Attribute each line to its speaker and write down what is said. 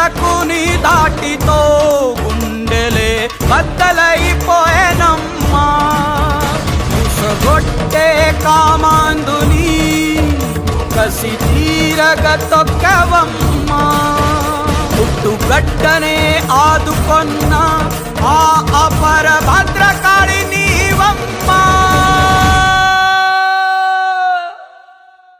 Speaker 1: వరకు నీ దాటితో గుండెలే బద్దలైపోయేనమ్మా. ఉసగొట్టే కామాందుని కసి తీరగ తొక్కవమ్మా. పుట్టుగడ్డనే ఆదుకొన్న ఆ అపర భద్రకాళి నీవమ్మా.